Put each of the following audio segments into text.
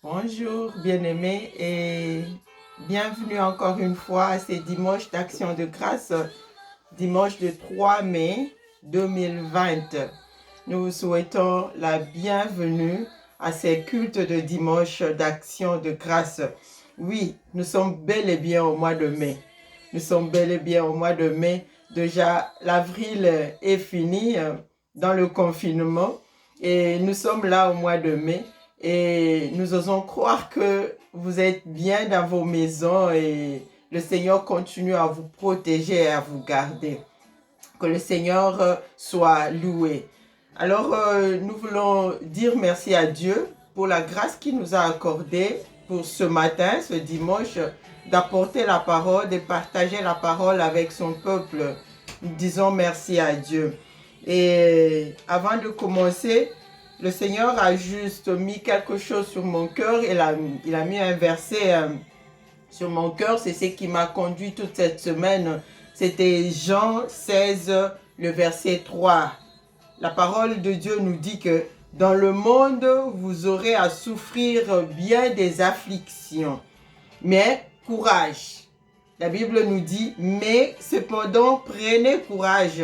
Bonjour bien-aimés et bienvenue encore une fois à ces dimanches d'action de grâce, dimanche de 3 mai 2020. Nous vous souhaitons la bienvenue à ces cultes de dimanche d'action de grâce. Oui, nous sommes bel et bien au mois de mai. Nous sommes bel et bien au mois de mai. Déjà, l'avril est fini dans le confinement et nous sommes là au mois de mai. Et nous osons croire que vous êtes bien dans vos maisons et le Seigneur continue à vous protéger et à vous garder. Que le Seigneur soit loué. Alors, nous voulons dire merci à Dieu pour la grâce qu'il nous a accordée pour ce matin, ce dimanche, d'apporter la parole, de partager la parole avec son peuple. Nous disons merci à Dieu. Et avant de commencer, le Seigneur a juste mis quelque chose sur mon cœur. Il a mis un verset sur mon cœur. C'est ce qui m'a conduit toute cette semaine. C'était Jean 16, le verset 3. La parole de Dieu nous dit que dans le monde, vous aurez à souffrir bien des afflictions. Mais courage. La Bible nous dit, mais cependant, prenez courage.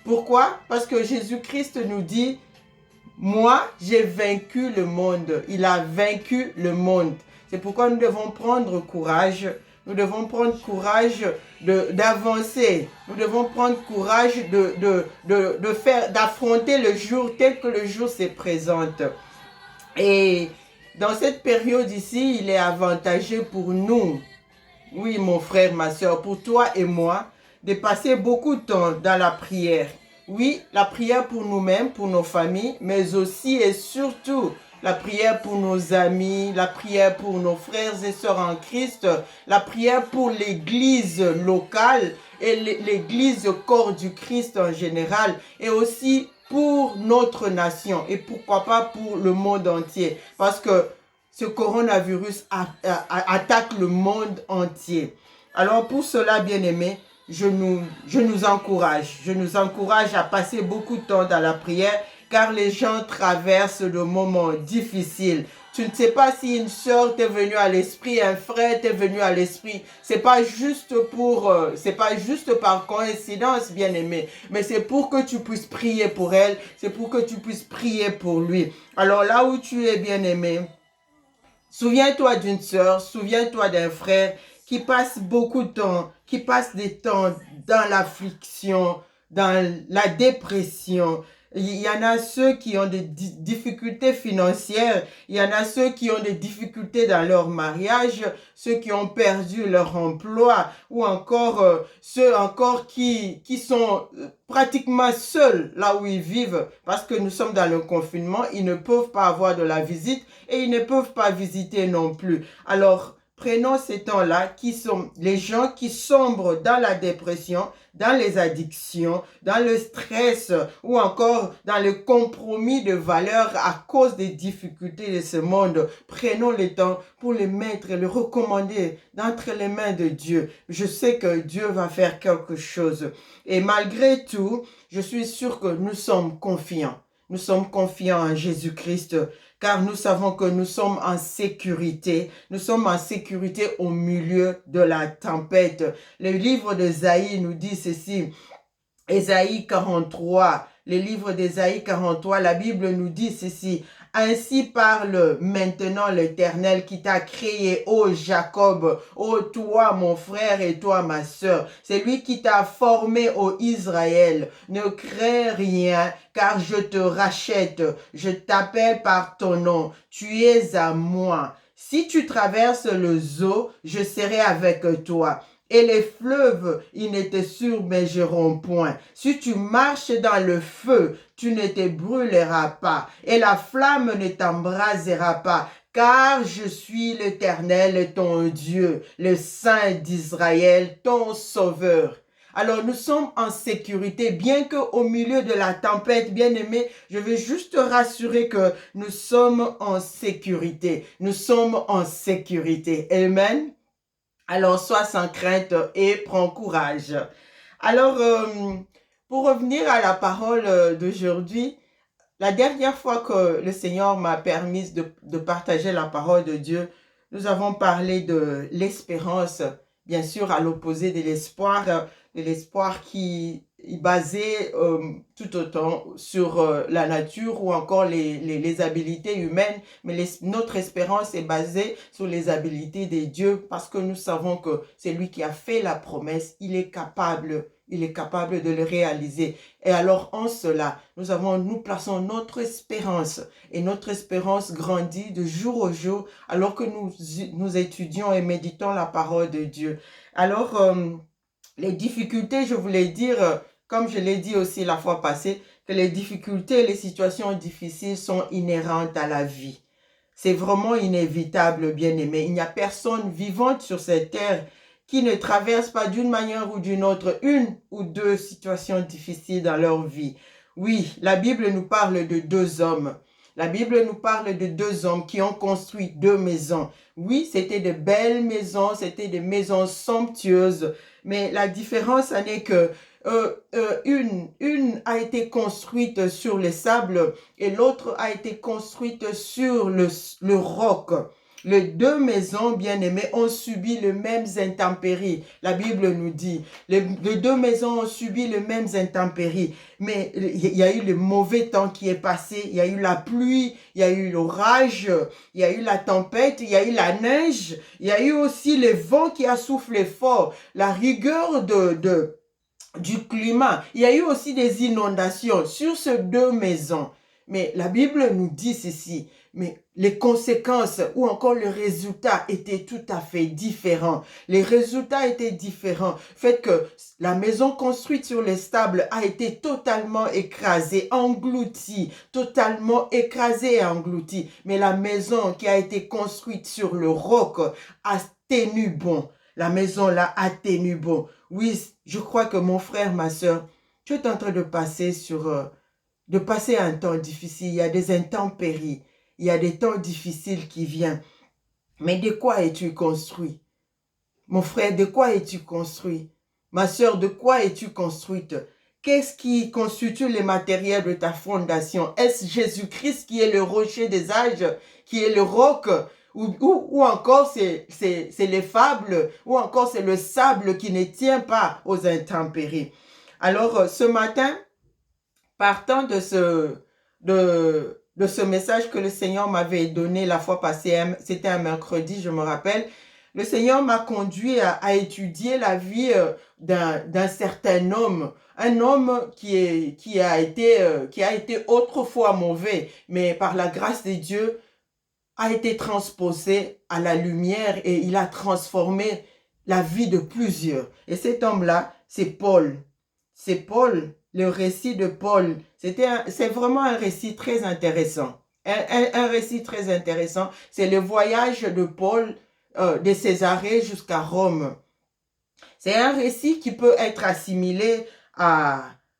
Pourquoi? Parce que Jésus-Christ nous dit, moi, j'ai vaincu le monde. Il a vaincu le monde. C'est pourquoi nous devons prendre courage. Nous devons prendre courage d'avancer. Nous devons prendre courage d'affronter le jour tel que le jour se présente. Et dans cette période ici, il est avantageux pour nous, oui mon frère, ma soeur, pour toi et moi, de passer beaucoup de temps dans la prière. Oui, la prière pour nous-mêmes, pour nos familles, mais aussi et surtout la prière pour nos amis, la prière pour nos frères et sœurs en Christ, la prière pour l'église locale et l'église corps du Christ en général, et aussi pour notre nation et pourquoi pas pour le monde entier. Parce que ce coronavirus attaque le monde entier. Alors pour cela, bien-aimés, je nous encourage. Je nous encourage à passer beaucoup de temps dans la prière car les gens traversent de moments difficiles. Tu ne sais pas si une sœur t'est venue à l'esprit, un frère t'est venu à l'esprit. C'est pas juste par coïncidence, bien-aimé, mais c'est pour que tu puisses prier pour elle, c'est pour que tu puisses prier pour lui. Alors là où tu es, bien-aimé, souviens-toi d'une sœur, souviens-toi d'un frère qui passe beaucoup de temps, qui passe des temps dans l'affliction, dans la dépression. Il y en a ceux qui ont des difficultés financières, il y en a ceux qui ont des difficultés dans leur mariage, ceux qui ont perdu leur emploi ou encore ceux encore qui sont pratiquement seuls là où ils vivent parce que nous sommes dans le confinement, ils ne peuvent pas avoir de la visite et ils ne peuvent pas visiter non plus. Alors, prenons ces temps-là qui sont les gens qui sombrent dans la dépression, dans les addictions, dans le stress ou encore dans le compromis de valeurs à cause des difficultés de ce monde. Prenons le temps pour les mettre et les recommander d'entre les mains de Dieu. Je sais que Dieu va faire quelque chose. Et malgré tout, je suis sûr que nous sommes confiants. Nous sommes confiants en Jésus-Christ car nous savons que nous sommes en sécurité. Nous sommes en sécurité au milieu de la tempête. Le livre d'Ésaïe nous dit ceci. Ésaïe 43, le livre d'Ésaïe 43, la Bible nous dit ceci. Ainsi parle maintenant l'Éternel qui t'a créé, ô Jacob, ô toi mon frère et toi ma sœur. C'est lui qui t'a formé, ô Israël. Ne crains rien, car je te rachète. Je t'appelle par ton nom. Tu es à moi. Si tu traverses le Zo, je serai avec toi. Et les fleuves, ils ne te submergeront point. Si tu marches dans le feu, tu ne te brûleras pas. Et la flamme ne t'embrasera pas. Car je suis l'Éternel, ton Dieu, le Saint d'Israël, ton Sauveur. Alors nous sommes en sécurité, bien qu'au milieu de la tempête, bien aimé, je veux juste te rassurer que nous sommes en sécurité. Nous sommes en sécurité. Amen. Alors, sois sans crainte et prends courage. Alors, pour revenir à la parole d'aujourd'hui, La dernière fois que le Seigneur m'a permis de partager la parole de Dieu, nous avons parlé de l'espérance, bien sûr à l'opposé de l'espoir qui est basé tout autant sur la nature ou encore les habiletés humaines, mais notre espérance est basée sur les habiletés de Dieu parce que nous savons que c'est lui qui a fait la promesse, il est capable de le réaliser. Et alors en cela, nous plaçons notre espérance et notre espérance grandit de jour au jour alors que nous étudions et méditons la parole de Dieu. Alors, les difficultés, je voulais dire, comme je l'ai dit aussi la fois passée, que les difficultés et les situations difficiles sont inhérentes à la vie. C'est vraiment inévitable, bien-aimé. Il n'y a personne vivante sur cette terre qui ne traverse pas d'une manière ou d'une autre une ou deux situations difficiles dans leur vie. Oui, la Bible nous parle de deux hommes. La Bible nous parle de deux hommes qui ont construit deux maisons. Oui, c'était de belles maisons, c'était des maisons somptueuses, mais la différence en est que une a été construite sur le sable et l'autre a été construite sur le roc. Les deux maisons, bien-aimées, ont subi les mêmes intempéries. La Bible nous dit, les deux maisons ont subi les mêmes intempéries. Mais il y a eu le mauvais temps qui est passé, il y a eu la pluie, il y a eu l'orage, il y a eu la tempête, il y a eu la neige, il y a eu aussi le vent qui a soufflé fort, la rigueur du climat. Il y a eu aussi des inondations sur ces deux maisons. Mais la Bible nous dit ceci, mais les conséquences ou encore le résultat étaient tout à fait différents. Les résultats étaient différents. Fait que la maison construite sur les stables a été totalement écrasée, engloutie, totalement écrasée et engloutie. Mais la maison qui a été construite sur le roc a tenu bon. La maison là a tenu bon. Oui, je crois que mon frère, ma soeur, tu es en train de passer un temps difficile. Il y a des intempéries. Il y a des temps difficiles qui viennent. Mais de quoi es-tu construit? Mon frère, de quoi es-tu construit? Ma soeur, de quoi es-tu construite? Qu'est-ce qui constitue les matériels de ta fondation? Est-ce Jésus-Christ qui est le rocher des âges, qui est le roc? Ou encore c'est les fables, ou encore c'est le sable qui ne tient pas aux intempéries. Alors ce matin, partant de ce message que le Seigneur m'avait donné la fois passée, c'était un mercredi, je me rappelle, le Seigneur m'a conduit à étudier la vie d'un certain homme, un homme qui a été autrefois mauvais, mais par la grâce de Dieu, a été transposé à la lumière et il a transformé la vie de plusieurs. Et cet homme-là, c'est Paul. C'est Paul, le récit de Paul. C'est vraiment un récit très intéressant. Un récit très intéressant. C'est le voyage de Paul de Césarée jusqu'à Rome. C'est un récit qui peut être assimilé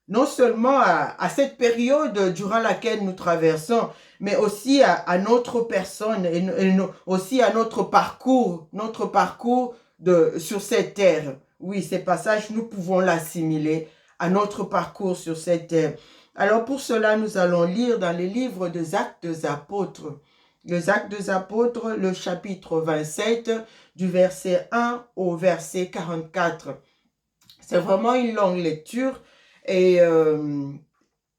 non seulement à cette période durant laquelle nous traversons, mais aussi à notre personne et aussi à notre parcours sur cette terre. Oui, ces passages, nous pouvons l'assimiler à notre parcours sur cette terre. Alors pour cela, nous allons lire dans les livres des Actes des Apôtres. Les Actes des Apôtres, le chapitre 27, du verset 1 au verset 44. C'est vraiment une longue lecture et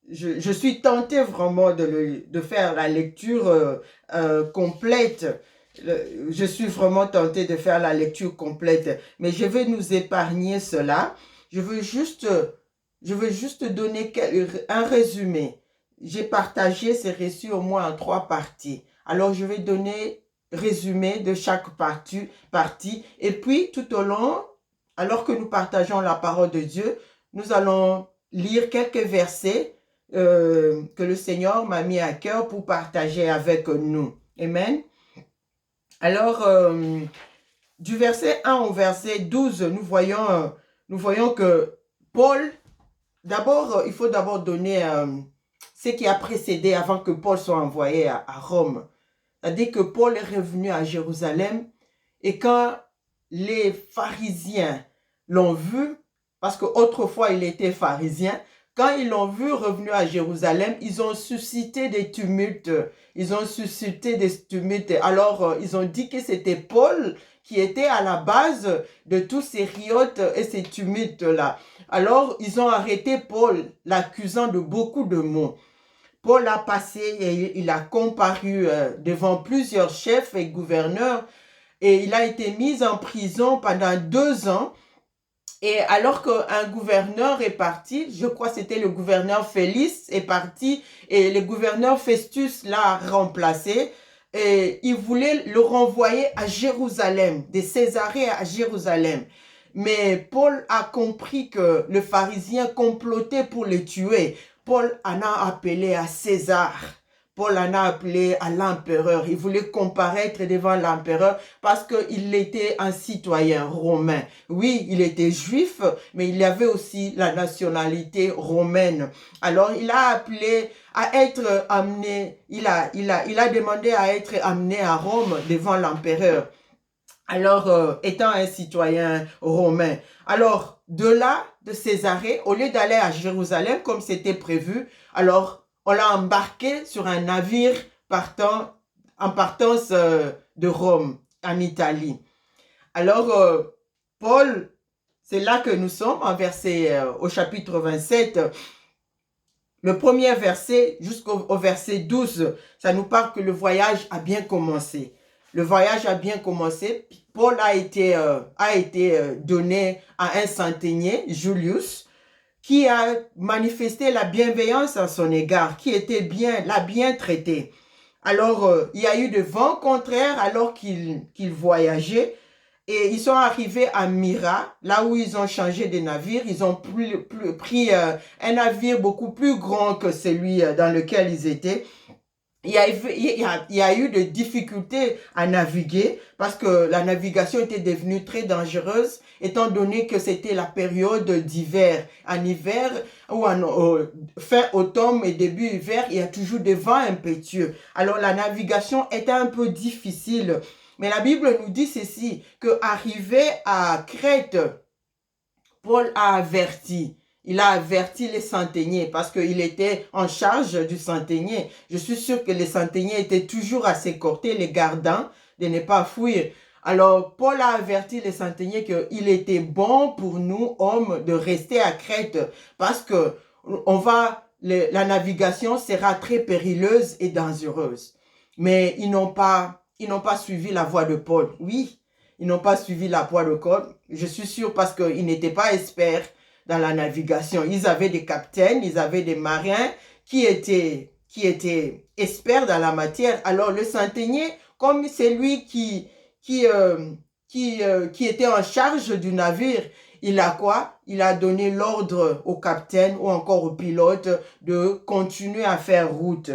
je suis tentée vraiment de faire la lecture complète. Je suis vraiment tentée de faire la lecture complète, mais je vais nous épargner cela. Je veux juste donner un résumé. J'ai partagé ces récits au moins en 3 parties. Alors, je vais donner résumé de chaque partie. Et puis, tout au long, alors que nous partageons la parole de Dieu, nous allons lire quelques versets que le Seigneur m'a mis à cœur pour partager avec nous. Amen. Alors, du verset 1 au verset 12, nous voyons que Paul, d'abord, il faut d'abord donner ce qui a précédé avant que Paul soit envoyé à Rome. C'est-à-dire que Paul est revenu à Jérusalem et quand les pharisiens l'ont vu, parce qu'autrefois il était pharisien, quand ils l'ont vu revenu à Jérusalem, ils ont suscité des tumultes. Ils ont suscité des tumultes. Alors, ils ont dit que c'était Paul qui était à la base de tous ces riotes et ces tumultes-là. Alors, ils ont arrêté Paul, l'accusant de beaucoup de maux. Paul a passé et il a comparu devant plusieurs chefs et gouverneurs et il a été mis en prison pendant 2 ans. Et alors qu'un gouverneur est parti, je crois que c'était le gouverneur Félix est parti et le gouverneur Festus l'a remplacé et il voulait le renvoyer à Jérusalem, de Césarée à Jérusalem. Mais Paul a compris que le pharisien complotait pour le tuer. Paul en a appelé à César. Paul en a appelé à l'empereur. Il voulait comparaître devant l'empereur parce qu'il était un citoyen romain. Oui, il était juif, mais il avait aussi la nationalité romaine. Alors, il a appelé à être amené, il a demandé à être amené à Rome devant l'empereur. Alors, étant un citoyen romain. Alors, de là, de Césarée, au lieu d'aller à Jérusalem comme c'était prévu, alors on l'a embarqué sur un navire en partance de Rome, en Italie. Alors, Paul, c'est là que nous sommes, au chapitre 27. Le premier verset jusqu'au verset 12, ça nous parle que le voyage a bien commencé. Le voyage a bien commencé. Paul a été donné à un centenier, Julius, qui a manifesté la bienveillance à son égard, l'a bien traité. Alors, il y a eu de vents contraires alors qu'il voyageait. Et ils sont arrivés à Myra, là où ils ont changé de navire. Ils ont pris un navire beaucoup plus grand que celui dans lequel ils étaient. Il y a eu des difficultés à naviguer parce que la navigation était devenue très dangereuse étant donné que c'était la période d'hiver. En hiver ou fin automne et début hiver, il y a toujours des vents impétueux. Alors la navigation était un peu difficile. Mais la Bible nous dit ceci, qu'arrivé à Crète, Paul a averti. Il a averti les centeniers parce qu'il était en charge du centenier. Je suis sûr que les centeniers étaient toujours à ses côtés, les gardant de ne pas fuir. Alors, Paul a averti les centeniers qu'il était bon pour nous, hommes, de rester à Crète parce que la navigation sera très périleuse et dangereuse. Mais ils n'ont pas suivi la voie de Paul. Oui, ils n'ont pas suivi la voie de Paul. Je suis sûr parce qu'ils n'étaient pas experts dans la navigation. Ils avaient des capitaines, ils avaient des marins qui étaient experts dans la matière. Alors le centenier, comme c'est lui qui était en charge du navire, il a quoi? Il a donné l'ordre au capitaine ou encore au pilote de continuer à faire route.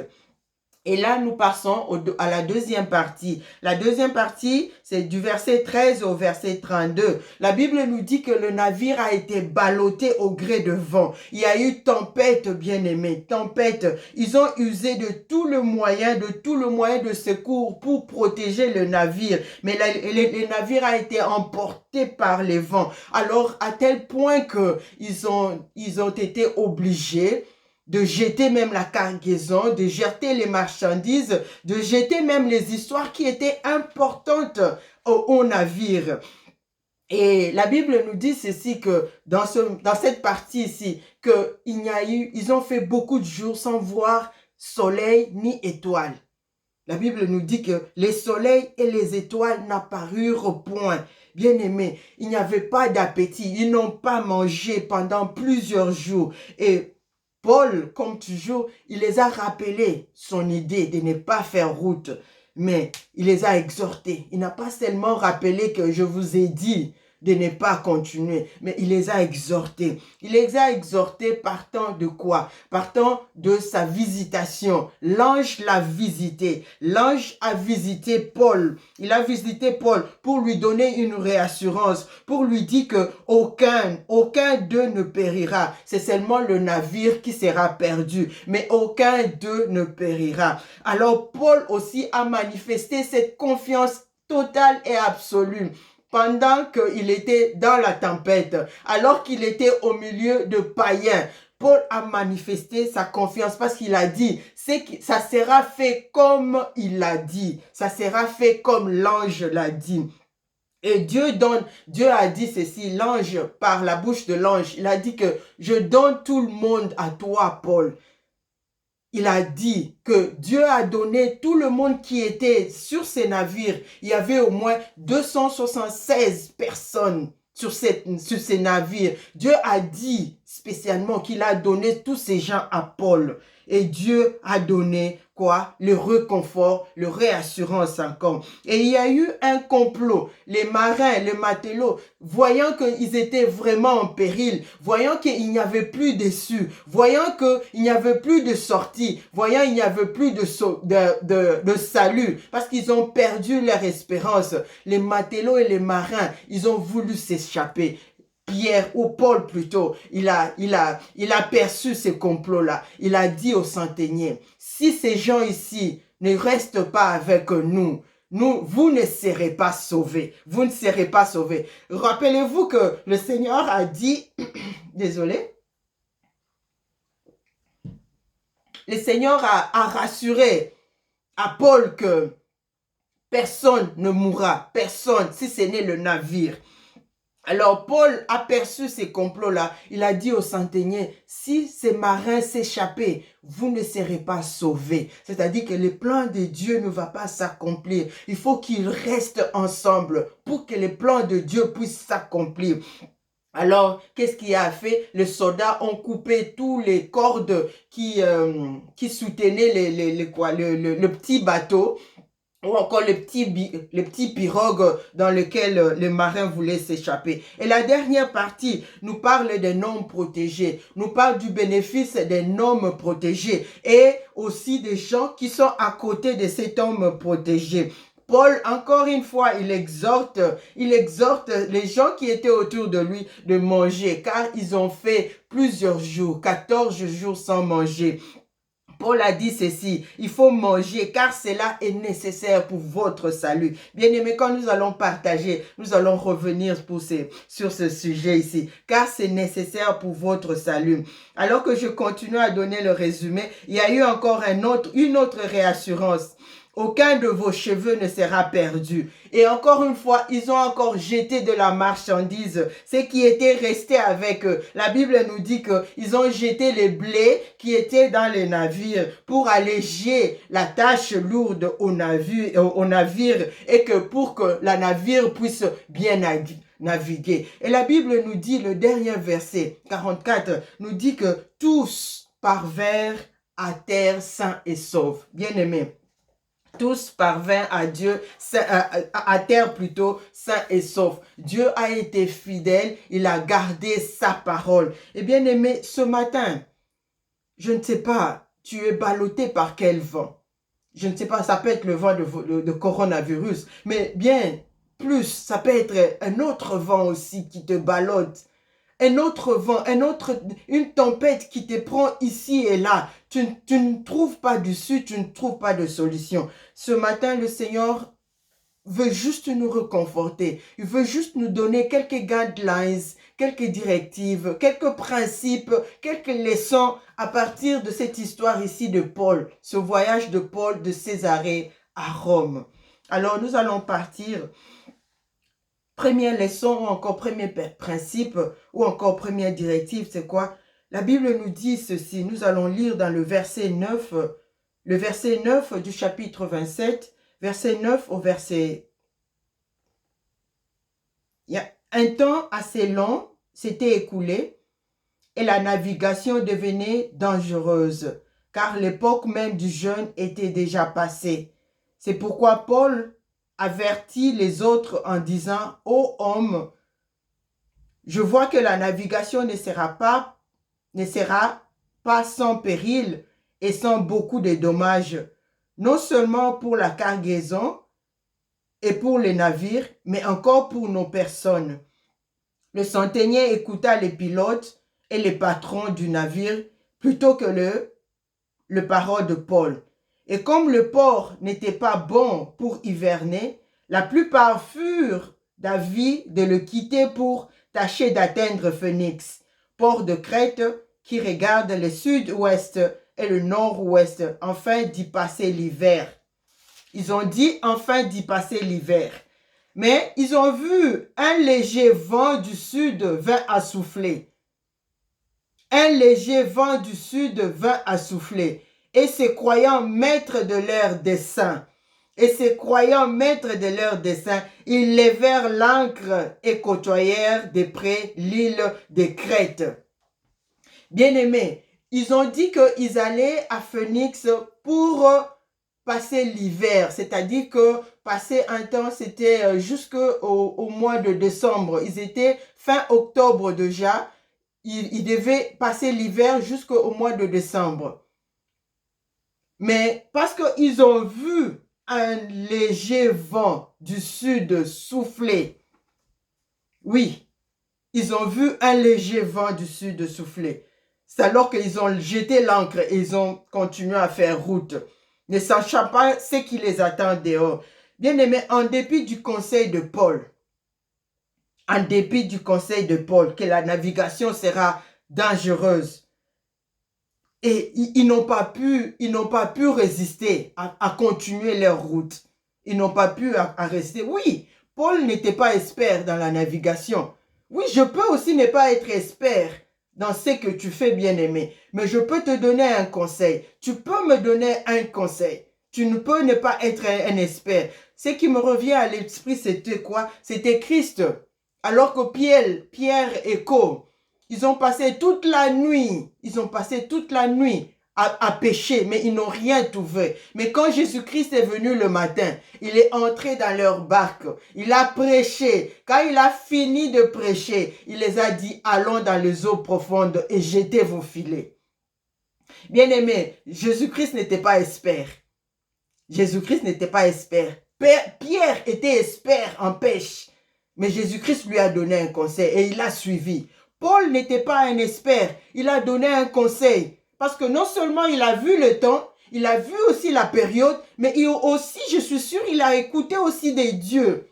Et là, nous passons à la deuxième partie. La deuxième partie, c'est du verset 13 au verset 32. La Bible nous dit que le navire a été ballotté au gré de vent. Il y a eu tempête, bien-aimés, tempête. Ils ont usé de tout le moyen de secours pour protéger le navire. Mais le navire a été emporté par les vents. Alors, à tel point que ils ont été obligés de jeter même la cargaison, de jeter les marchandises, de jeter même les histoires qui étaient importantes au navire. Et la Bible nous dit ceci, que dans cette partie ici, ils ont fait beaucoup de jours sans voir soleil ni étoile. La Bible nous dit que les soleils et les étoiles n'apparurent point. Bien-aimés, il n'y avait pas d'appétit. Ils n'ont pas mangé pendant plusieurs jours. Et Paul, comme toujours, il les a rappelés son idée de ne pas faire route, mais il les a exhortés. Il n'a pas seulement rappelé que je vous ai dit de ne pas continuer, mais il les a exhortés. Il les a exhortés partant de quoi? Partant de sa visitation. L'ange l'a visité. L'ange a visité Paul. Il a visité Paul pour lui donner une réassurance, pour lui dire que aucun d'eux ne périra. C'est seulement le navire qui sera perdu, mais aucun d'eux ne périra. Alors Paul aussi a manifesté cette confiance totale et absolue pendant qu'il était dans la tempête, alors qu'il était au milieu de païens. Paul a manifesté sa confiance parce qu'il a dit, ça sera fait comme il l'a dit. Ça sera fait comme l'ange l'a dit. Et Dieu a dit ceci, l'ange, par la bouche de l'ange, il a dit que je donne tout le monde à toi, Paul. Il a dit que Dieu a donné tout le monde qui était sur ces navires. Il y avait au moins 276 personnes sur ces navires. Dieu a dit spécialement qu'il a donné tous ces gens à Paul. Et Dieu a donné quoi? Le réconfort, le réassurance encore. Et il y a eu un complot. Les marins, les matelots, voyant qu'ils étaient vraiment en péril, voyant qu'il n'y avait plus d'issue, voyant qu'il n'y avait plus de sortie, voyant qu'il n'y avait plus de salut, parce qu'ils ont perdu leur espérance. Les matelots et les marins, ils ont voulu s'échapper. Pierre, ou Paul plutôt, il a perçu ces complots-là. Il a dit aux centeniers, si ces gens ici ne restent pas avec nous, vous ne serez pas sauvés. Vous ne serez pas sauvés. Rappelez-vous que le Seigneur a dit, désolé, le Seigneur a rassuré à Paul que personne ne mourra, personne, si ce n'est le navire. Alors Paul a perçu ces complots-là. Il a dit aux centeniers, si ces marins s'échappaient, vous ne serez pas sauvés. C'est-à-dire que le plan de Dieu ne va pas s'accomplir. Il faut qu'ils restent ensemble pour que les plans de Dieu puissent s'accomplir. Alors, qu'est-ce qu'il a fait? Les soldats ont coupé tous les cordes qui soutenaient le petit bateau, ou encore les petits pirogues dans lesquels les marins voulaient s'échapper. Et la dernière partie nous parle des noms protégés, nous parle du bénéfice des noms protégés et aussi des gens qui sont à côté de cet homme protégé. Paul, encore une fois, il exhorte les gens qui étaient autour de lui de manger, car ils ont fait plusieurs jours, 14 jours sans manger. Paul a dit ceci, il faut manger car cela est nécessaire pour votre salut. Bien-aimés, quand nous allons partager, nous allons revenir sur ce sujet ici, car c'est nécessaire pour votre salut. Alors que je continue à donner le résumé, il y a eu encore une autre réassurance. Aucun de vos cheveux ne sera perdu. Et encore une fois, ils ont encore jeté de la marchandise, ce qui était resté avec eux. La Bible nous dit qu'ils ont jeté les blés qui étaient dans les navires pour alléger la tâche lourde au navire et que pour que la navire puisse bien naviguer. Et la Bible nous dit, le dernier verset, 44, nous dit que tous parvinrent à terre sains et saufs. Bien-aimés. Tous parvinrent à Dieu, à terre plutôt, sains et saufs. Dieu a été fidèle, il a gardé sa parole. Et bien aimé, ce matin, je ne sais pas, tu es ballotté par quel vent? Je ne sais pas, ça peut être le vent de coronavirus, mais bien plus, ça peut être un autre vent aussi qui te ballotte. Un autre vent, une tempête qui te prend ici et là. Tu ne trouves pas d'issue, tu ne trouves pas de solution. Ce matin, le Seigneur veut juste nous réconforter. Il veut juste nous donner quelques guidelines, quelques directives, quelques principes, quelques leçons à partir de cette histoire ici de Paul, ce voyage de Paul de Césarée à Rome. Alors, nous allons partir. Première leçon ou encore premier principe ou encore première directive, c'est quoi? La Bible nous dit ceci. Nous allons lire dans le verset 9 du chapitre 27, verset 9 au verset... Il y a un temps assez long s'était écoulé et la navigation devenait dangereuse, car l'époque même du jeûne était déjà passée. C'est pourquoi Paul avertit les autres en disant, « Ô homme, je vois que la navigation ne sera pas sans péril et sans beaucoup de dommages, non seulement pour la cargaison et pour les navires, mais encore pour nos personnes. » Le centenier écouta les pilotes et les patrons du navire plutôt que le parole de Paul. Et comme le port n'était pas bon pour hiverner, la plupart furent d'avis de le quitter pour tâcher d'atteindre Phoenix, port de Crète, qui regardent le sud-ouest et le nord-ouest afin d'y passer l'hiver. Ils ont dit enfin d'y passer l'hiver. Mais ils ont vu un léger vent du sud vint à souffler. Un léger vent du sud vint à souffler. Et se croyant maîtres de leur dessein, ils levèrent l'ancre et côtoyèrent de près l'île de Crète. Bien-aimés, ils ont dit qu'ils allaient à Phoenix pour passer l'hiver, c'est-à-dire que passer un temps, c'était jusqu'au mois de décembre. Ils étaient fin octobre déjà, ils devaient passer l'hiver jusqu'au mois de décembre. Mais parce qu'ils ont vu un léger vent du sud souffler, oui, ils ont vu un léger vent du sud souffler. C'est alors qu'ils ont jeté l'ancre et ils ont continué à faire route, ne sachant pas ce qui les attend dehors. Bien-aimés, en dépit du conseil de Paul, que la navigation sera dangereuse, et ils n'ont pas pu résister à continuer leur route. Ils n'ont pas pu à rester. Oui, Paul n'était pas expert dans la navigation. Oui, je peux aussi ne pas être expert dans ce que tu fais, bien-aimé. Mais je peux te donner un conseil. Tu peux me donner un conseil. Tu ne peux ne pas être un expert. Ce qui me revient à l'esprit, c'était quoi? C'était Christ. Alors que Pierre et Co, ils ont passé toute la nuit. À pécher, mais ils n'ont rien trouvé. Mais quand Jésus-Christ est venu le matin, il est entré dans leur barque. Il a prêché. Quand il a fini de prêcher, il les a dit, allons dans les eaux profondes et jetez vos filets. Bien-aimés, Jésus-Christ n'était pas expert. Pierre était expert en pêche. Mais Jésus-Christ lui a donné un conseil et il a suivi. Paul n'était pas un expert. Il a donné un conseil. Parce que non seulement il a vu le temps, il a vu aussi la période, mais aussi, je suis sûr, il a écouté aussi des dieux.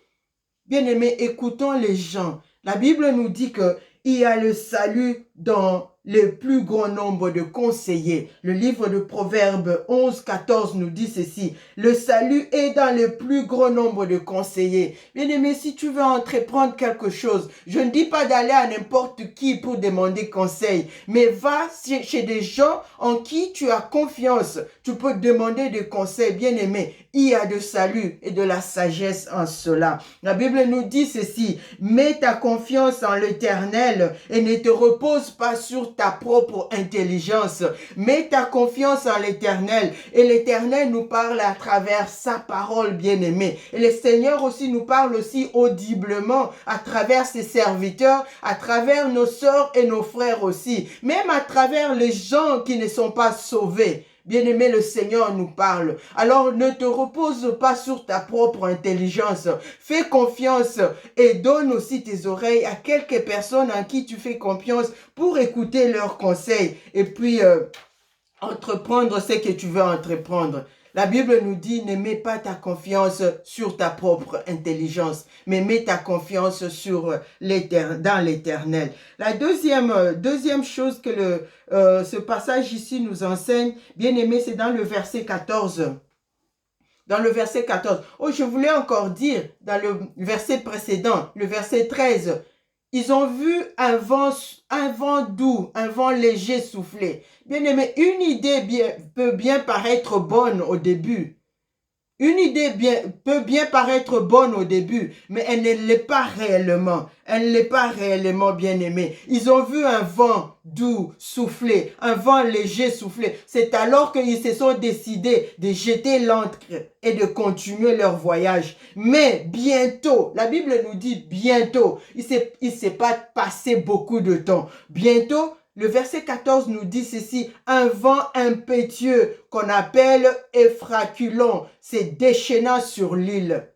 Bien-aimés, écoutons les gens. La Bible nous dit qu'il y a le salut dans le plus grand nombre de conseillers. Le livre de Proverbes 11, 14 nous dit ceci. Le salut est dans le plus grand nombre de conseillers. Bien-aimé, si tu veux entreprendre quelque chose, je ne dis pas d'aller à n'importe qui pour demander conseil, mais va chez des gens en qui tu as confiance. Tu peux demander des conseils, bien-aimé. Il y a de salut et de la sagesse en cela. La Bible nous dit ceci. Mets ta confiance en l'Éternel et ne te repose pas sur ta propre intelligence. Mets ta confiance en l'Éternel. Et l'Éternel nous parle à travers sa parole, bien-aimée. Et le Seigneur aussi nous parle aussi audiblement à travers ses serviteurs, à travers nos sœurs et nos frères aussi. Même à travers les gens qui ne sont pas sauvés. Bien-aimé, le Seigneur nous parle. Alors, ne te repose pas sur ta propre intelligence. Fais confiance et donne aussi tes oreilles à quelques personnes en qui tu fais confiance pour écouter leurs conseils et puis entreprendre ce que tu veux entreprendre. La Bible nous dit, ne mets pas ta confiance sur ta propre intelligence, mais mets ta confiance dans l'Éternel. La deuxième chose que ce passage ici nous enseigne, bien aimé, c'est dans le verset 14. Dans le verset 14. Oh, je voulais encore dire, dans le verset précédent, le verset 13, ils ont vu un vent doux, un vent léger souffler. Bien aimé, une idée peut bien paraître bonne au début. Une idée peut bien paraître bonne au début, mais elle ne l'est pas réellement. Elle ne l'est pas réellement, bien aimée. Ils ont vu un vent doux souffler, un vent léger souffler. C'est alors qu'ils se sont décidés de jeter l'ancre et de continuer leur voyage. Mais bientôt, la Bible nous dit bientôt, il s'est pas passé beaucoup de temps. Bientôt, le verset 14 nous dit ceci, un vent impétueux qu'on appelle effraculon s'est déchaînant sur l'île.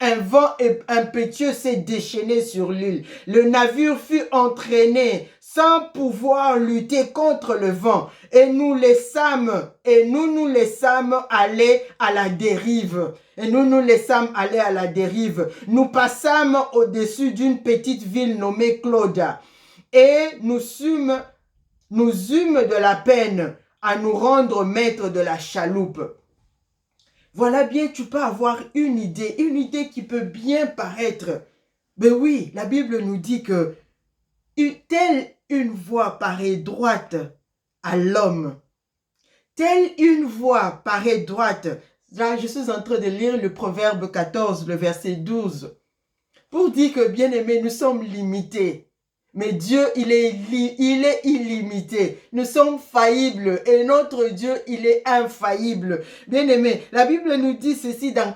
Un vent impétueux s'est déchaîné sur l'île. Le navire fut entraîné sans pouvoir lutter contre le vent. Et nous nous laissâmes aller à la dérive. Nous passâmes au-dessus d'une petite ville nommée Clauda. Et nous sûmes nous eûmes de la peine à nous rendre maîtres de la chaloupe. Voilà bien, tu peux avoir une idée qui peut bien paraître. Mais oui, la Bible nous dit que telle une voie paraît droite à l'homme, telle une voie paraît droite. Là, je suis en train de lire le Proverbe 14, le verset 12, pour dire que, bien aimé, nous sommes limités. Mais Dieu, il est illimité. Nous sommes faillibles et notre Dieu, il est infaillible. Bien aimé, la Bible nous dit ceci dans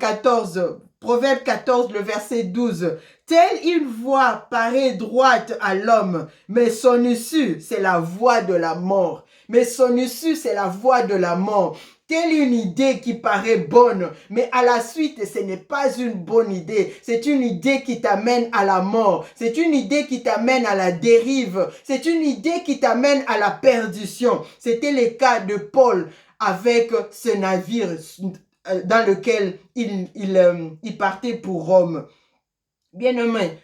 Proverbe 14, le verset 12. Telle une voie paraît droite à l'homme, mais son issue, c'est la voie de la mort. Mais son issue, c'est la voie de la mort. Telle une idée qui paraît bonne, mais à la suite, ce n'est pas une bonne idée. C'est une idée qui t'amène à la mort. C'est une idée qui t'amène à la dérive. C'est une idée qui t'amène à la perdition. C'était le cas de Paul avec ce navire dans lequel il partait pour Rome. Bien-aimés,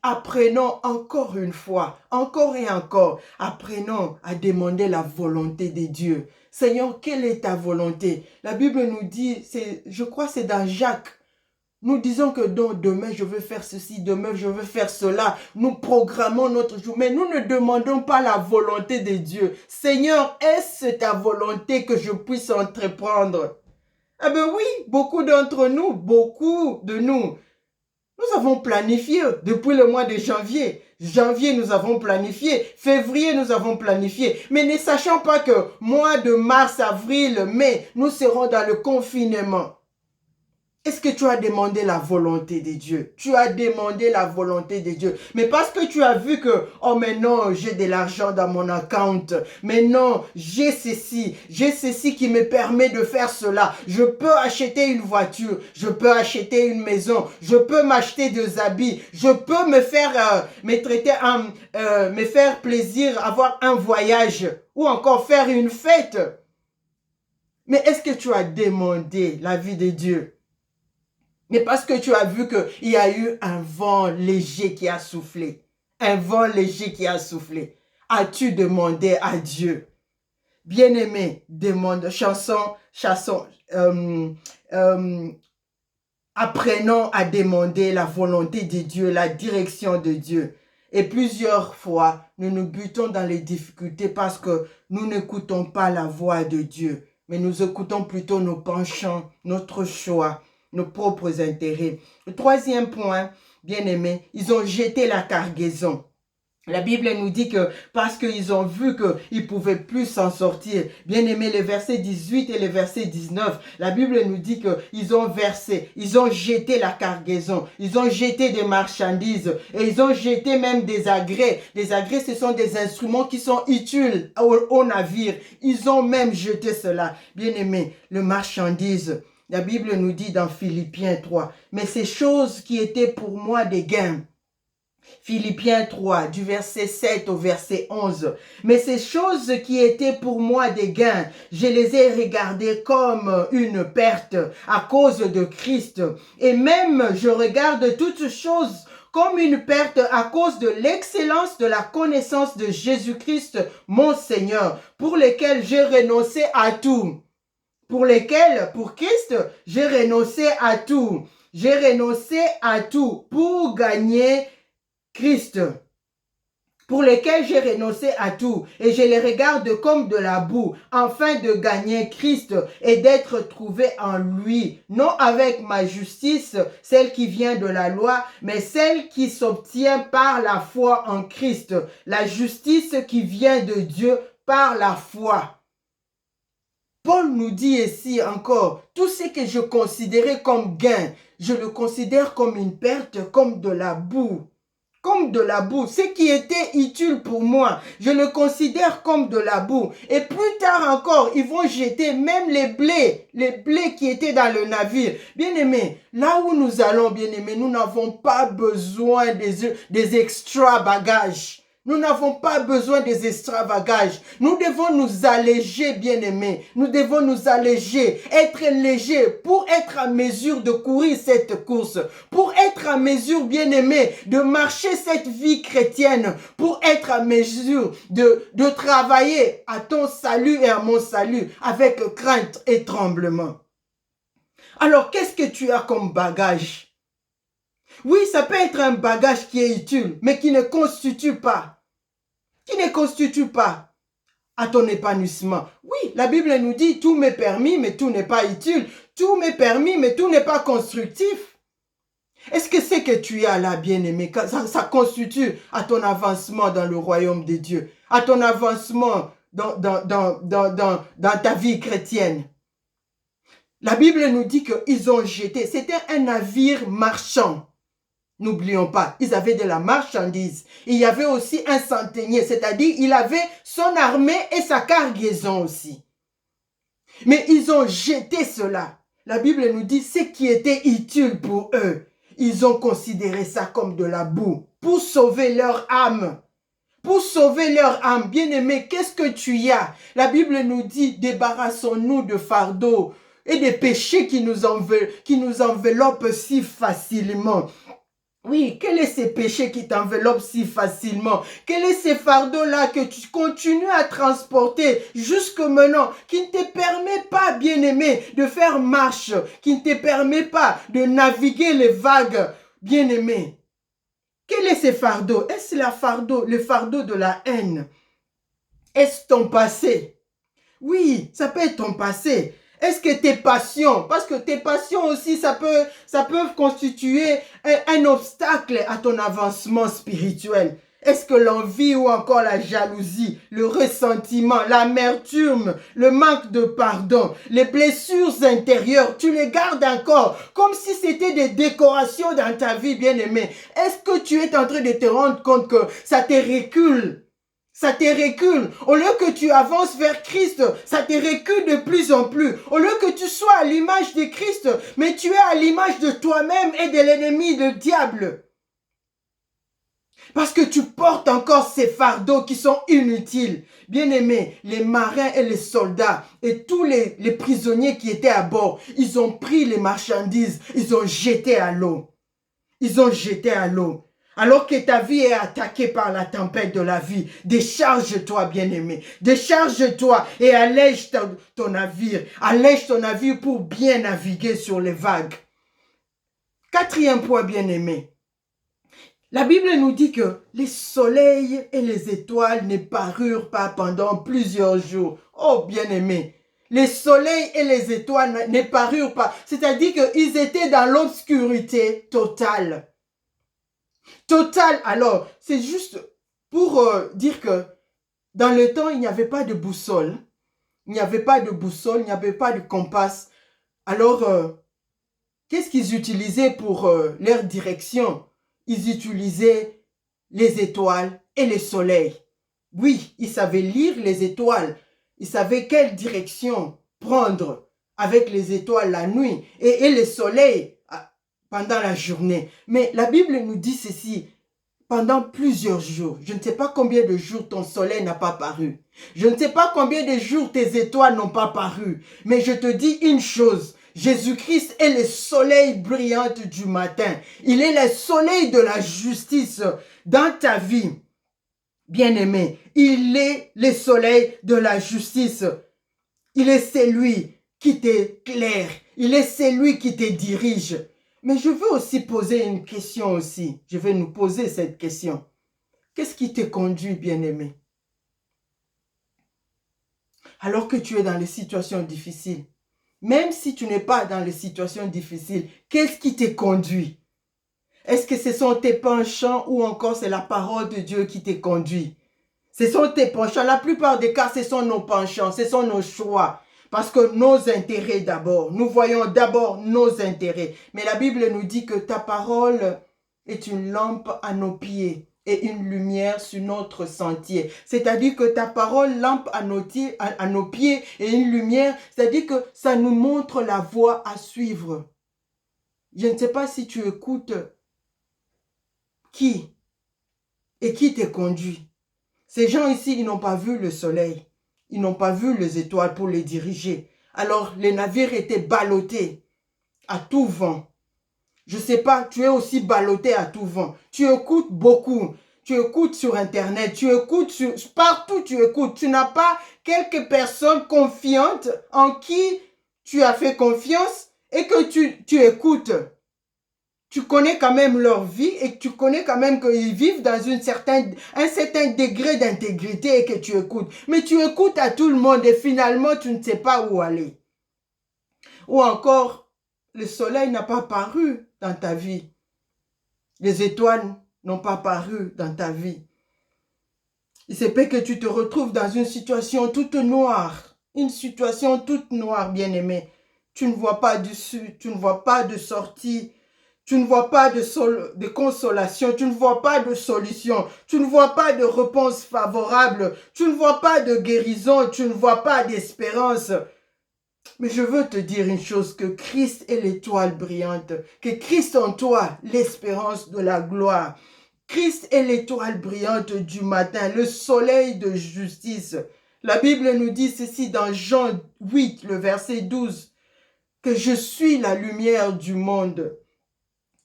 apprenons encore une fois, encore et encore, apprenons à demander la volonté de Dieu. Seigneur, quelle est ta volonté? La Bible nous dit, je crois que c'est dans Jacques, nous disons que demain je veux faire ceci, demain je veux faire cela. Nous programmons notre jour, mais nous ne demandons pas la volonté de Dieu. Seigneur, est-ce ta volonté que je puisse entreprendre? Eh bien oui, beaucoup d'entre nous, beaucoup de nous, nous avons planifié depuis le mois de janvier. Janvier, nous avons planifié. Février, nous avons planifié. Mais ne sachant pas que mois de mars, avril, mai, nous serons dans le confinement. Est-ce que tu as demandé la volonté de Dieu? Tu as demandé la volonté de Dieu. Mais parce que tu as vu que, oh mais non, j'ai de l'argent dans mon account. Mais non, j'ai ceci qui me permet de faire cela. Je peux acheter une voiture. Je peux acheter une maison. Je peux m'acheter des habits. Je peux me faire, me faire plaisir, avoir un voyage. Ou encore faire une fête. Mais est-ce que tu as demandé la vie de Dieu? Mais parce que tu as vu qu'il y a eu un vent léger qui a soufflé. Un vent léger qui a soufflé. As-tu demandé à Dieu? Bien-aimé, apprenons à demander la volonté de Dieu, la direction de Dieu. Et plusieurs fois, nous nous butons dans les difficultés parce que nous n'écoutons pas la voix de Dieu. Mais nous écoutons plutôt nos penchants, notre choix, nos propres intérêts. Le troisième point, bien aimé, ils ont jeté la cargaison. La Bible nous dit que parce qu'ils ont vu qu'ils ne pouvaient plus s'en sortir, bien aimé, les versets 18 et les versets 19, la Bible nous dit qu'ils ont versé, ils ont jeté la cargaison, ils ont jeté des marchandises et ils ont jeté même des agrès. Des agrès, ce sont des instruments qui sont utiles au navire. Ils ont même jeté cela. Bien aimé, le marchandise. La Bible nous dit dans Philippiens 3, mais ces choses qui étaient pour moi des gains. Philippiens 3, du verset 7 au verset 11. Mais ces choses qui étaient pour moi des gains, je les ai regardées comme une perte à cause de Christ. Et même je regarde toutes choses comme une perte à cause de l'excellence de la connaissance de Jésus-Christ, mon Seigneur, pour lesquels j'ai renoncé à tout. Pour Christ, j'ai renoncé à tout. J'ai renoncé à tout pour gagner Christ. Pour lesquels j'ai renoncé à tout. Et je les regarde comme de la boue, afin de gagner Christ et d'être trouvé en lui. Non avec ma justice, celle qui vient de la loi, mais celle qui s'obtient par la foi en Christ. La justice qui vient de Dieu par la foi. Paul nous dit ici encore, tout ce que je considérais comme gain, je le considère comme une perte, comme de la boue. Comme de la boue. Ce qui était utile pour moi, je le considère comme de la boue. Et plus tard encore, ils vont jeter même les blés qui étaient dans le navire. Bien-aimés, là où nous allons, bien-aimés, nous n'avons pas besoin des extra bagages. Nous n'avons pas besoin des extravagages. Nous devons nous alléger, bien-aimés. Nous devons nous alléger, être légers pour être à mesure de courir cette course, pour être à mesure, bien-aimés, de marcher cette vie chrétienne, pour être à mesure de travailler à ton salut et à mon salut avec crainte et tremblement. Alors, qu'est-ce que tu as comme bagage? Oui, ça peut être un bagage qui est utile, mais qui ne constitue pas à ton épanouissement. Oui, la Bible nous dit, tout m'est permis, mais tout n'est pas utile. Tout m'est permis, mais tout n'est pas constructif. Est-ce que c'est que tu as là, bien-aimé, ça constitue à ton avancement dans le royaume de Dieu, à ton avancement dans ta vie chrétienne? La Bible nous dit qu'ils ont jeté, c'était un navire marchand. N'oublions pas, ils avaient de la marchandise. Il y avait aussi un centenier, c'est-à-dire il avait son armée et sa cargaison aussi. Mais ils ont jeté cela. La Bible nous dit ce qui était utile pour eux. Ils ont considéré ça comme de la boue pour sauver leur âme. Pour sauver leur âme. Bien-aimé, qu'est-ce que tu as? La Bible nous dit, débarrassons-nous de fardeaux et des péchés qui nous enveloppent si facilement. Oui, quel est ces péchés qui t'enveloppent si facilement? Quel est ces fardeaux-là que tu continues à transporter jusque maintenant, qui ne te permet pas, bien-aimé, de faire marche, qui ne te permet pas de naviguer les vagues, bien-aimé? Quel est ces fardeaux? Est-ce le fardeau de la haine? Est-ce ton passé? Oui, ça peut être ton passé. Est-ce que tes passions, parce que tes passions aussi, ça peut constituer un obstacle à ton avancement spirituel. Est-ce que l'envie ou encore la jalousie, le ressentiment, l'amertume, le manque de pardon, les blessures intérieures, tu les gardes encore comme si c'était des décorations dans ta vie, bien-aimée? Est-ce que tu es en train de te rendre compte que ça te recule? Ça te recule. Au lieu que tu avances vers Christ, ça te recule de plus en plus. Au lieu que tu sois à l'image de Christ, mais tu es à l'image de toi-même et de l'ennemi, le diable. Parce que tu portes encore ces fardeaux qui sont inutiles. Bien-aimés, les marins et les soldats et tous les prisonniers qui étaient à bord, ils ont pris les marchandises, ils ont jeté à l'eau. Ils ont jeté à l'eau. Alors que ta vie est attaquée par la tempête de la vie, décharge-toi, bien-aimé. Décharge-toi et allège ton navire. Allège ton navire pour bien naviguer sur les vagues. Quatrième point, bien-aimé. La Bible nous dit que les soleils et les étoiles ne parurent pas pendant plusieurs jours. Oh, bien-aimé. Les soleils et les étoiles ne parurent pas. C'est-à-dire qu'ils étaient dans l'obscurité totale. Total, alors, c'est juste pour dire que dans le temps, il n'y avait pas de boussole. Il n'y avait pas de boussole, il n'y avait pas de compas. Alors, qu'est-ce qu'ils utilisaient pour leur direction? Ils utilisaient les étoiles et les soleils. Oui, ils savaient lire les étoiles. Ils savaient quelle direction prendre avec les étoiles la nuit et les soleils pendant la journée. Mais la Bible nous dit ceci, pendant plusieurs jours. Je ne sais pas combien de jours ton soleil n'a pas paru. Je ne sais pas combien de jours tes étoiles n'ont pas paru. Mais je te dis une chose, Jésus-Christ est le soleil brillant du matin. Il est le soleil de la justice dans ta vie. Bien-aimé, il est le soleil de la justice. Il est celui qui t'éclaire. Il est celui qui te dirige. Mais je veux aussi poser une question aussi. Je vais nous poser cette question. Qu'est-ce qui te conduit, bien-aimé? Alors que tu es dans les situations difficiles, même si tu n'es pas dans les situations difficiles, qu'est-ce qui te conduit? Est-ce que ce sont tes penchants ou encore c'est la parole de Dieu qui te conduit? Ce sont tes penchants. La plupart des cas, ce sont nos penchants, ce sont nos choix. Parce que nos intérêts d'abord, nous voyons d'abord nos intérêts. Mais la Bible nous dit que ta parole est une lampe à nos pieds et une lumière sur notre sentier. C'est-à-dire que ta parole, lampe à nos pieds et une lumière, c'est-à-dire que ça nous montre la voie à suivre. Je ne sais pas si tu écoutes qui et qui te conduit. Ces gens ici, ils n'ont pas vu le soleil. Ils n'ont pas vu les étoiles pour les diriger. Alors, les navires étaient ballottés à tout vent. Je ne sais pas, tu es aussi ballotté à tout vent. Tu écoutes beaucoup. Tu écoutes sur Internet. Tu écoutes partout, tu écoutes. Tu n'as pas quelques personnes confiantes en qui tu as fait confiance et que tu écoutes. Tu connais quand même leur vie et tu connais quand même qu'ils vivent dans un certain degré d'intégrité et que tu écoutes. Mais tu écoutes à tout le monde et finalement, tu ne sais pas où aller. Ou encore, le soleil n'a pas paru dans ta vie. Les étoiles n'ont pas paru dans ta vie. Il se peut que tu te retrouves dans une situation toute noire. Une situation toute noire, bien-aimé. Tu ne vois pas d'issue, tu ne vois pas de sortie. Tu ne vois pas de consolation, tu ne vois pas de solution, tu ne vois pas de réponse favorable, tu ne vois pas de guérison, tu ne vois pas d'espérance. Mais je veux te dire une chose, que Christ est l'étoile brillante, que Christ en toi, l'espérance de la gloire. Christ est l'étoile brillante du matin, le soleil de justice. La Bible nous dit ceci dans Jean 8, le verset 12, que je suis la lumière du monde.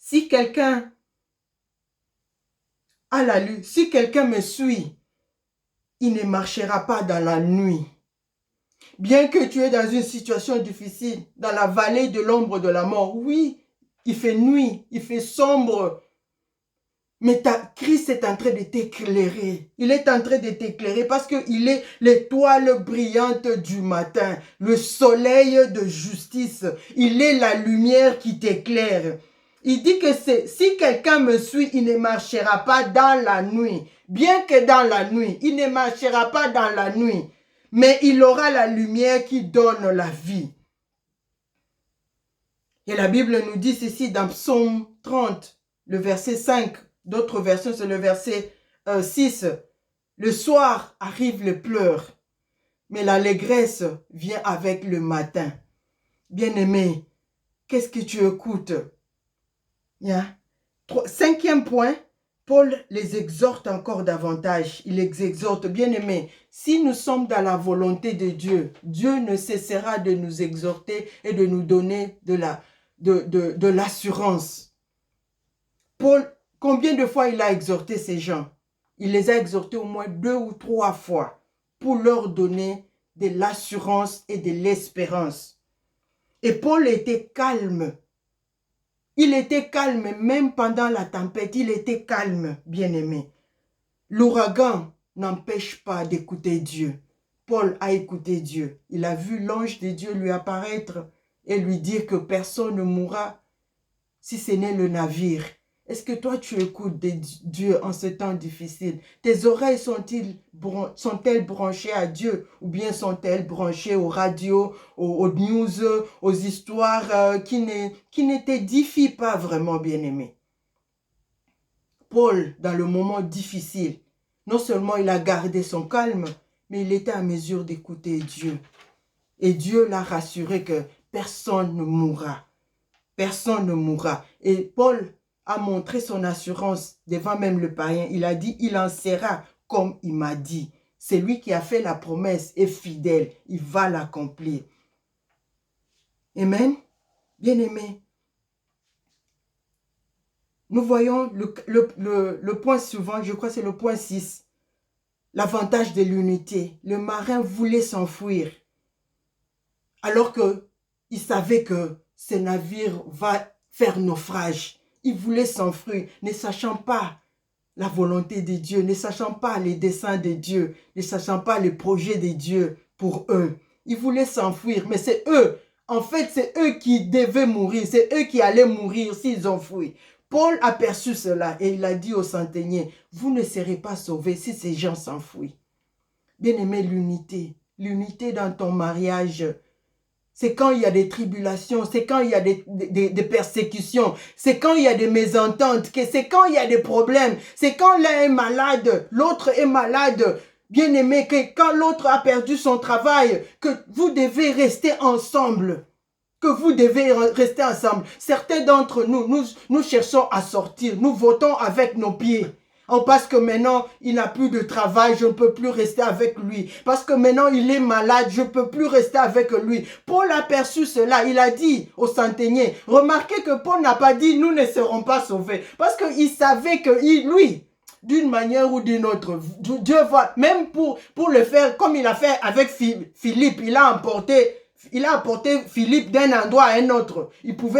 Si quelqu'un si quelqu'un me suit, il ne marchera pas dans la nuit. Bien que tu es dans une situation difficile, dans la vallée de l'ombre de la mort, oui, il fait nuit, il fait sombre, mais Christ est en train de t'éclairer. Il est en train de t'éclairer parce qu'il est l'étoile brillante du matin, le soleil de justice. Il est la lumière qui t'éclaire. Il dit que si quelqu'un me suit, il ne marchera pas dans la nuit. Bien que dans la nuit, il ne marchera pas dans la nuit. Mais il aura la lumière qui donne la vie. Et la Bible nous dit ceci dans Psaume 30, le verset 5. D'autres versions, c'est le verset 6. Le soir arrivent les pleurs, mais l'allégresse vient avec le matin. Bien-aimé, qu'est-ce que tu écoutes? Cinquième point, Paul les exhorte encore davantage. Il les exhorte, bien-aimés, si nous sommes dans la volonté de Dieu, Dieu ne cessera de nous exhorter et de nous donner de l'assurance. Paul, combien de fois il a exhorté ces gens? Il les a exhortés au moins 2 ou 3 fois pour leur donner de l'assurance et de l'espérance. Et Paul était calme. Il était calme, même pendant la tempête, il était calme, bien-aimé. L'ouragan n'empêche pas d'écouter Dieu. Paul a écouté Dieu. Il a vu l'ange de Dieu lui apparaître et lui dire que personne ne mourra si ce n'est le navire. Est-ce que toi, tu écoutes Dieu en ce temps difficile? Tes oreilles sont-elles branchées à Dieu ou bien sont-elles branchées aux radios, aux news, aux histoires qui ne t'édifient pas vraiment, bien-aimé? Paul, dans le moment difficile, non seulement il a gardé son calme, mais il était à mesure d'écouter Dieu. Et Dieu l'a rassuré que personne ne mourra. Personne ne mourra. Et Paul a montré son assurance devant même le païen. Il a dit, il en sera comme il m'a dit. C'est lui qui a fait la promesse est fidèle. Il va l'accomplir. Amen. Bien-aimé, nous voyons le point suivant, je crois que c'est le point 6. L'avantage de l'unité. Le marin voulait s'enfuir. Alors qu'il savait que ce navire va faire naufrage. Ils voulaient s'enfuir, ne sachant pas la volonté de Dieu, ne sachant pas les desseins de Dieu, ne sachant pas les projets de Dieu pour eux. Ils voulaient s'enfuir, mais c'est eux. En fait, c'est eux qui devaient mourir. C'est eux qui allaient mourir s'ils ont fui. Paul a perçu cela et il a dit aux centeniers, vous ne serez pas sauvés si ces gens s'enfuient. Bien-aimé, l'unité. L'unité dans ton mariage. C'est quand il y a des tribulations, c'est quand il y a des persécutions, c'est quand il y a des mésententes, c'est quand il y a des problèmes, c'est quand l'un est malade, l'autre est malade, bien aimé, que quand l'autre a perdu son travail, que vous devez rester ensemble. Que vous devez rester ensemble. Certains d'entre nous cherchons à sortir, nous votons avec nos pieds. Oh, parce que maintenant, il n'a plus de travail, je ne peux plus rester avec lui. Parce que maintenant, il est malade, je ne peux plus rester avec lui. Paul a perçu cela. Il a dit au centenier, remarquez que Paul n'a pas dit, nous ne serons pas sauvés. Parce qu'il savait que lui, d'une manière ou d'une autre, Dieu va, même pour le faire, comme il a fait avec Philippe, il a apporté Philippe d'un endroit à un autre. Il pouvait